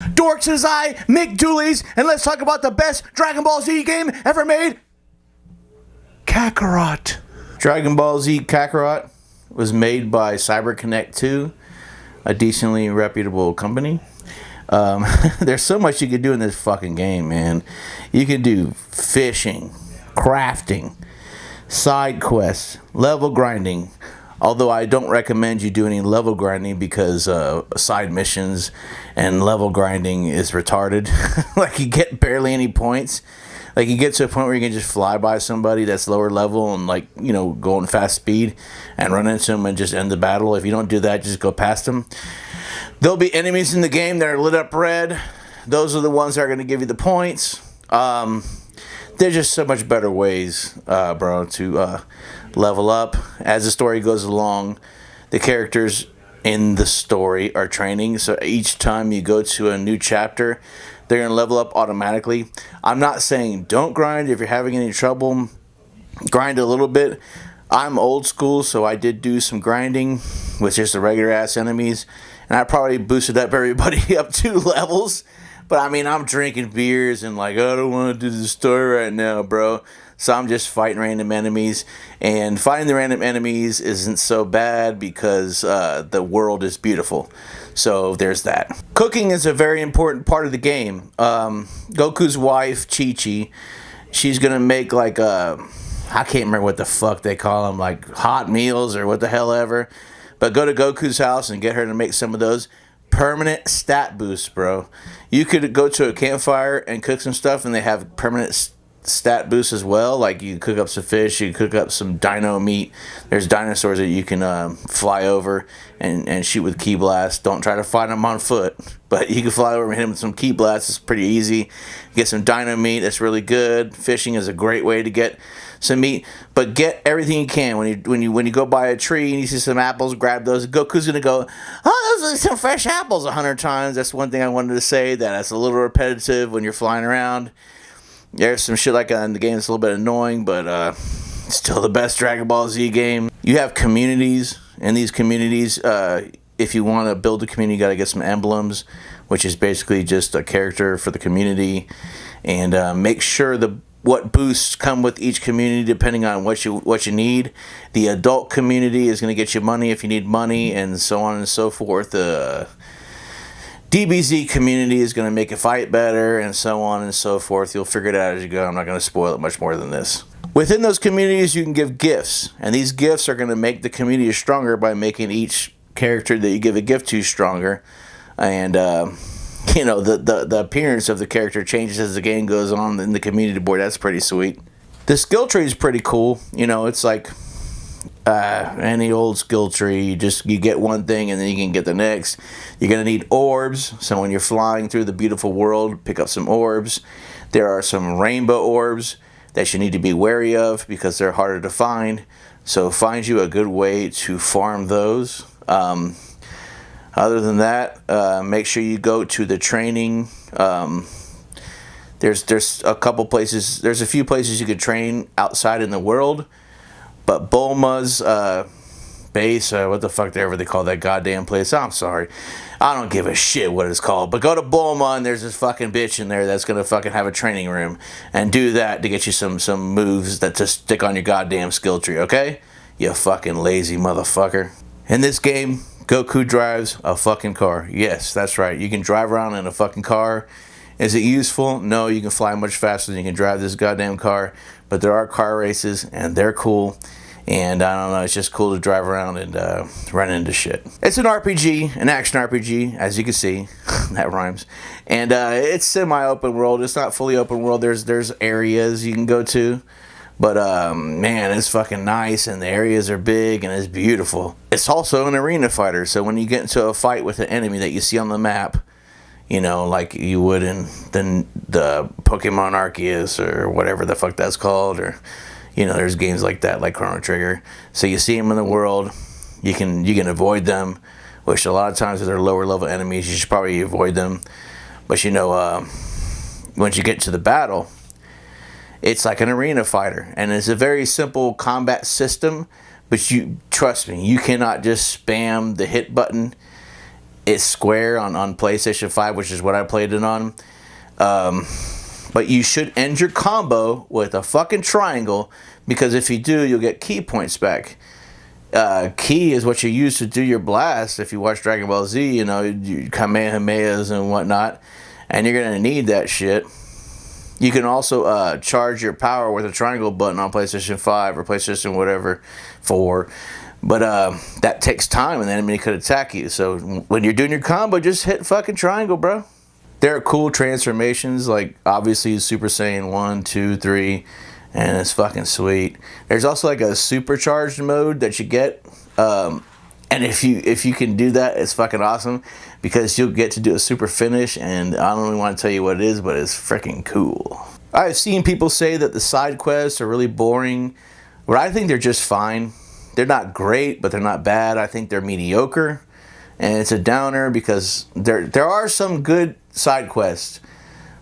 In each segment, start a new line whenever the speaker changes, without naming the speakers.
Dorks as I, Mick Doolies, and let's talk about the best Dragon Ball Z game ever made, Kakarot. Dragon Ball Z Kakarot was made by CyberConnect 2, a decently reputable company. There's so much you could do in this fucking game, man. You could do fishing, crafting, side quests, level grinding. Although I don't recommend you do any level grinding because side missions and level grinding is retarded. Like, you get barely any points. Like, you get to a point where you can just fly by somebody that's lower level and, like, you know, go in fast speed and run into them and just end the battle. If you don't do that, just go past them. There'll be enemies in the game that are lit up red. Those are the ones that are going to give you the points. There's just so much better ways, bro, to level up. As the story goes along, the characters in the story are training. So each time you go to a new chapter, they're going to level up automatically. I'm not saying don't grind. If you're having any trouble, grind a little bit. I'm old school, so I did do some grinding with just the regular ass enemies. And I probably boosted up everybody up 2 levels. But I mean, I'm drinking beers and like, I don't want to do the story right now, bro. So I'm just fighting random enemies. And fighting the random enemies isn't so bad because the world is beautiful. So there's that. Cooking is a very important part of the game. Goku's wife, Chi-Chi, she's going to make like I can't remember what the fuck they call them, like hot meals or what the hell ever. But go to Goku's house and get her to make some of those. Permanent stat boosts, bro. You could go to a campfire and cook some stuff and they have permanent stat boosts as well. Like, you cook up some fish, you cook up some dino meat. There's dinosaurs that you can fly over and shoot with ki blasts. Don't try to fight them on foot, but you can fly over and hit them with some ki blasts. It's pretty easy. Get some dino meat. That's really good. Fishing is a great way to get some meat, but get everything you can. When you go by a tree and you see some apples, grab those. Goku's gonna go, oh, those are some fresh apples 100 times. That's one thing I wanted to say. That's a little repetitive when you're flying around. There's some shit like that in the game that's a little bit annoying, but still the best Dragon Ball Z game. You have communities, and these communities, if you want to build a community, you got to get some emblems, which is basically just a character for the community, and make sure what boosts come with each community depending on what you need. The adult community is going to get you money if you need money, and so on and so forth. DBZ community is going to make a fight better, and so on and so forth. You'll figure it out as you go. I'm not going to spoil it much more than this. Within those communities, you can give gifts, and these gifts are going to make the community stronger by making each character that you give a gift to stronger. And you know, the appearance of the character changes as the game goes on in the community board. That's pretty sweet. The skill tree is pretty cool. You know, it's like any old skill tree. You get one thing and then you can get the next. You're going to need orbs. So when you're flying through the beautiful world, pick up some orbs. There are some rainbow orbs that you need to be wary of because they're harder to find. So find you a good way to farm those. Other than that, make sure you go to the training. There's a couple places. There's a few places you could train outside in the world, but Bulma's base, what the fuck ever they call that goddamn place. I'm sorry, I don't give a shit what it's called. But go to Bulma and there's this fucking bitch in there that's gonna fucking have a training room and do that to get you some moves that just stick on your goddamn skill tree. Okay, you fucking lazy motherfucker. In this game, Goku drives a fucking car. Yes, that's right. You can drive around in a fucking car. Is it useful? No, you can fly much faster than you can drive this goddamn car. But there are car races, and they're cool. And I don't know, it's just cool to drive around and run into shit. It's an RPG, an action RPG, as you can see. That rhymes. And it's semi-open world. It's not fully open world. There's areas you can go to. But, man, it's fucking nice, and the areas are big, and it's beautiful. It's also an arena fighter, so when you get into a fight with an enemy that you see on the map, you know, like you would in the Pokemon Arceus, or whatever the fuck that's called, or, you know, there's games like that, like Chrono Trigger. So you see them in the world, you can avoid them, which a lot of times if they're lower level enemies, you should probably avoid them. But, you know, once you get to the battle, it's like an arena fighter, and it's a very simple combat system, but you trust me, you cannot just spam the hit button it's square on PlayStation 5, which is what I played it on. But you should end your combo with a fucking triangle, because if you do, you'll get key points back. Key is what you use to do your blast. If you watch Dragon Ball Z, you know, Kamehamehas and whatnot, and you're gonna need that shit. You can also charge your power with a triangle button on PlayStation 5 or PlayStation whatever 4. But that takes time, and the enemy could attack you. So when you're doing your combo, just hit fucking triangle, bro. There are cool transformations, like obviously Super Saiyan 1, 2, 3, and it's fucking sweet. There's also like a supercharged mode that you get, and if you can do that, it's fucking awesome, because you'll get to do a super finish, and I don't really want to tell you what it is, but it's freaking cool. I've seen people say that the side quests are really boring, but I think they're just fine. They're not great, but they're not bad. I think they're mediocre, and it's a downer because there are some good side quests.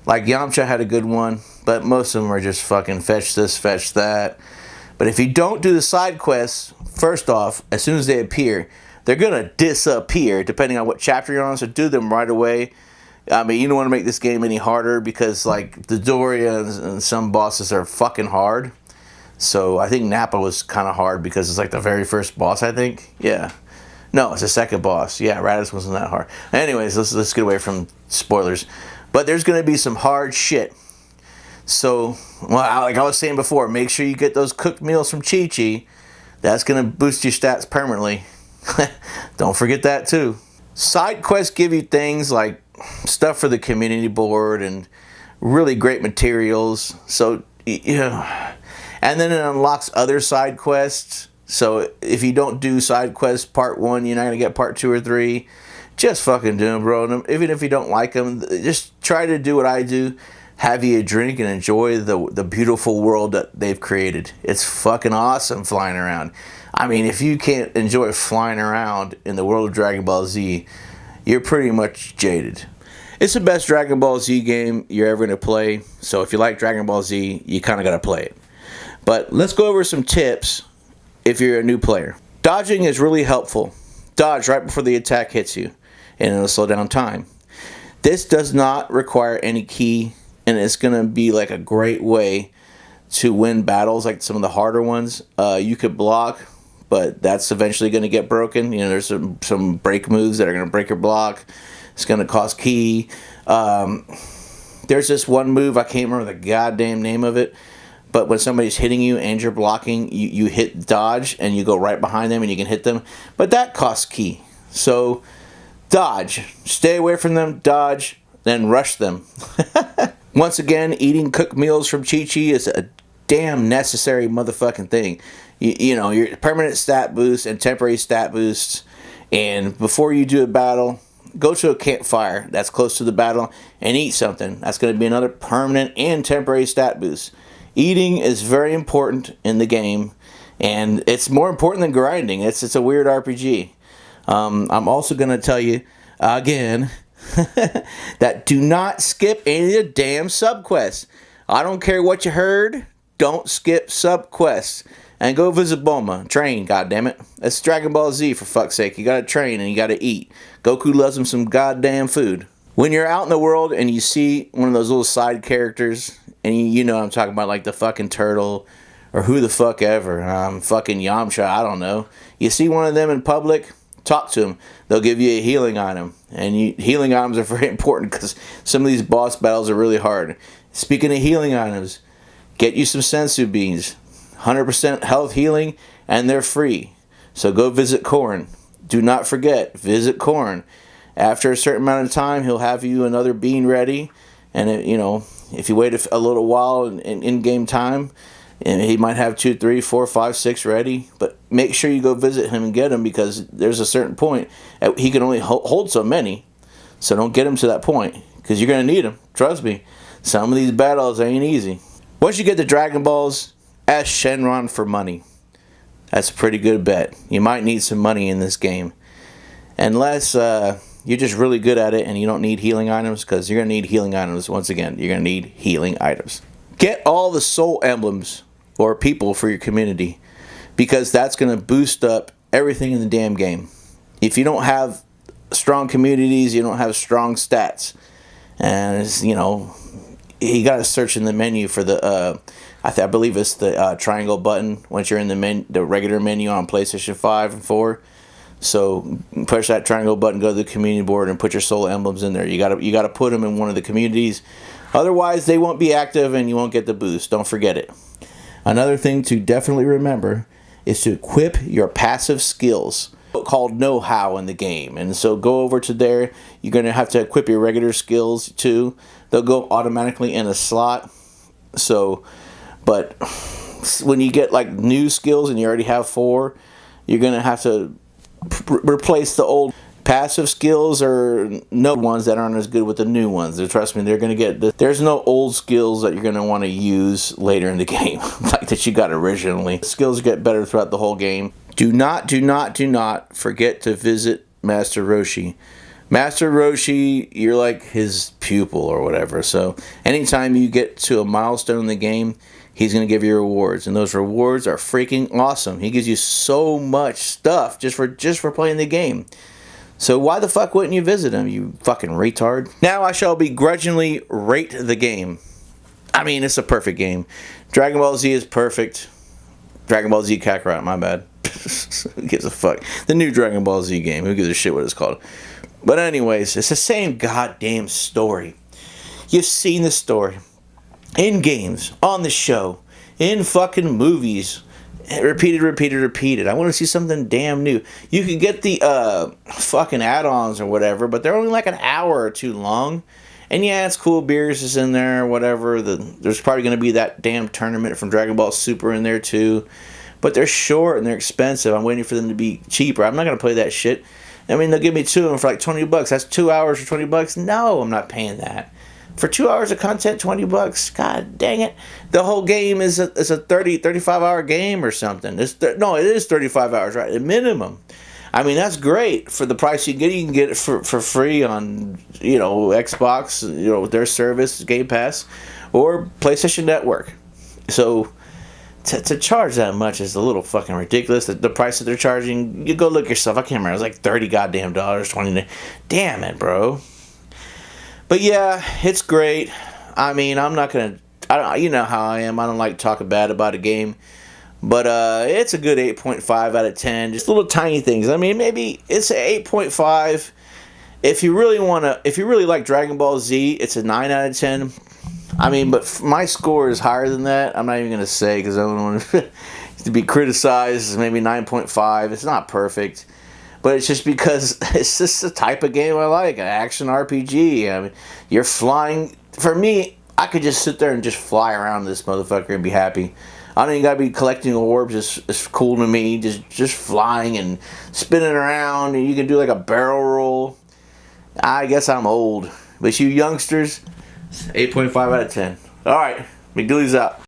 Like Yamcha had a good one, but most of them are just fucking fetch this, fetch that. But if you don't do the side quests, first off, as soon as they appear, they're gonna disappear depending on what chapter you're on, so do them right away. I mean, you don't want to make this game any harder, because like the Doria and some bosses are fucking hard. So I think Nappa was kind of hard because it's like the very first boss, I think. Yeah. No, it's the second boss. Yeah, Raditz wasn't that hard. Anyways, let's get away from spoilers. But there's going to be some hard shit. So, well, like I was saying before, make sure you get those cooked meals from Chi-Chi. That's going to boost your stats permanently. Don't forget that too. Side quests give you things like stuff for the community board and really great materials. So, you know, and then it unlocks other side quests. So if you don't do side quests part 1, you're not going to get part 2 or 3. Just fucking do them, bro. Even if you don't like them, just try to do what I do. Have you a drink and enjoy the beautiful world that they've created. It's fucking awesome flying around. I mean, if you can't enjoy flying around in the world of Dragon Ball Z, you're pretty much jaded. It's the best Dragon Ball Z game you're ever going to play. So if you like Dragon Ball Z, you kind of got to play it. But let's go over some tips if you're a new player. Dodging is really helpful. Dodge right before the attack hits you, and it'll slow down time. This does not require any key, and it's going to be like a great way to win battles, like some of the harder ones. You could block, but that's eventually going to get broken. You know, there's some break moves that are going to break your block. It's going to cost key. There's this one move, I can't remember the goddamn name of it, but when somebody's hitting you and you're blocking, you hit dodge and you go right behind them and you can hit them. But that costs key. So dodge. Stay away from them, dodge, then rush them. Once again, eating cooked meals from Chi-Chi is a damn necessary motherfucking thing. You know, your permanent stat boosts and temporary stat boosts. And before you do a battle, go to a campfire that's close to the battle and eat something. That's going to be another permanent and temporary stat boost. Eating is very important in the game, and it's more important than grinding. It's a weird RPG. I'm also going to tell you, again, that do not skip any of the damn subquests. I don't care what you heard, don't skip subquests. And go visit Bulma. Train, goddammit. It's Dragon Ball Z, for fuck's sake. You gotta train and you gotta eat. Goku loves him some goddamn food. When you're out in the world and you see one of those little side characters, and you know I'm talking about, like the fucking turtle, or who the fuck ever, fucking Yamcha, I don't know. You see one of them in public, talk to them. They'll give you a healing item. And healing items are very important because some of these boss battles are really hard. Speaking of healing items, get you some sensu beans. 100% health healing, and they're free. So go visit Korn. Do not forget, visit Korn. After a certain amount of time, he'll have you another bean ready. And, if you wait a little while in game time, and he might have 2, 3, 4, 5, 6 ready. But make sure you go visit him and get him, because there's a certain point. He can only hold so many. So don't get him to that point, because you're going to need him. Trust me. Some of these battles ain't easy. Once you get the Dragon Balls, ask Shenron for money. That's a pretty good bet. You might need some money in this game. Unless you're just really good at it and you don't need healing items, because you're going to need healing items. Once again, you're going to need healing items. Get all the soul emblems or people for your community, because that's going to boost up everything in the damn game. If you don't have strong communities, you don't have strong stats. And it's, you know, you got to search in the menu for the I believe it's the triangle button once you're in the regular menu on PlayStation 5 and 4. So push that triangle button, go to the community board, and put your soul emblems in there. You gotta put them in one of the communities, otherwise they won't be active and you won't get the boost. Don't forget it. Another thing to definitely remember is to equip your passive skills, called know-how in the game. And so go over to there. You're gonna have to equip your regular skills too. They'll go automatically in a slot. So, but when you get like new skills and you already have 4, you're gonna have to replace the old passive skills or no ones that aren't as good with the new ones. Trust me, they're going to get there's no old skills that you're going to want to use later in the game like that you got originally. Skills get better throughout the whole game. Do not forget to visit Master Roshi. Master Roshi, you're like his pupil or whatever. So anytime you get to a milestone in the game, he's going to give you rewards, and those rewards are freaking awesome. He gives you so much stuff just for playing the game. So why the fuck wouldn't you visit him, you fucking retard? Now I shall begrudgingly rate the game. I mean, it's a perfect game. Dragon Ball Z is perfect. Dragon Ball Z Kakarot, my bad. Who gives a fuck? The new Dragon Ball Z game. Who gives a shit what it's called? But anyways, it's the same goddamn story. You've seen the story. In games, on the show, in fucking movies, repeated. I want to see something damn new. You could get the fucking add-ons or whatever, but they're only like an hour or 2 long. And yeah, it's cool. Beers is in there, or whatever. There's probably going to be that damn tournament from Dragon Ball Super in there too. But they're short and they're expensive. I'm waiting for them to be cheaper. I'm not going to play that shit. I mean, they'll give me 2 of them for like $20. That's 2 hours for $20. No, I'm not paying that. For 2 hours of content, $20. God dang it. The whole game is a 35 hour game or something. No, it is 35 hours, right? At minimum. I mean, that's great. For the price you can get it for free on, you know, Xbox, you know, their service, Game Pass, or PlayStation Network. So to charge that much is a little fucking ridiculous. The price that they're charging, you go look yourself. I can't remember. It was like $30 goddamn dollars, 20. Damn it, bro. But yeah, it's great. I mean, I'm not gonna. You know how I am. I don't like talking bad about a game, but it's a good 8.5 out of 10. Just little tiny things. I mean, maybe it's an 8.5. If you really like Dragon Ball Z, it's a 9 out of 10. I mean, but my score is higher than that. I'm not even gonna say because I don't want to be criticized. Maybe 9.5. It's not perfect. But it's just because it's just the type of game I like, an action RPG. I mean, you're flying. For me, I could just sit there and just fly around this motherfucker and be happy. I don't even gotta be collecting orbs. It's cool to me. Just flying and spinning around, and you can do like a barrel roll. I guess I'm old, but you youngsters, 8.5 out of 10. All right, McDooley's out.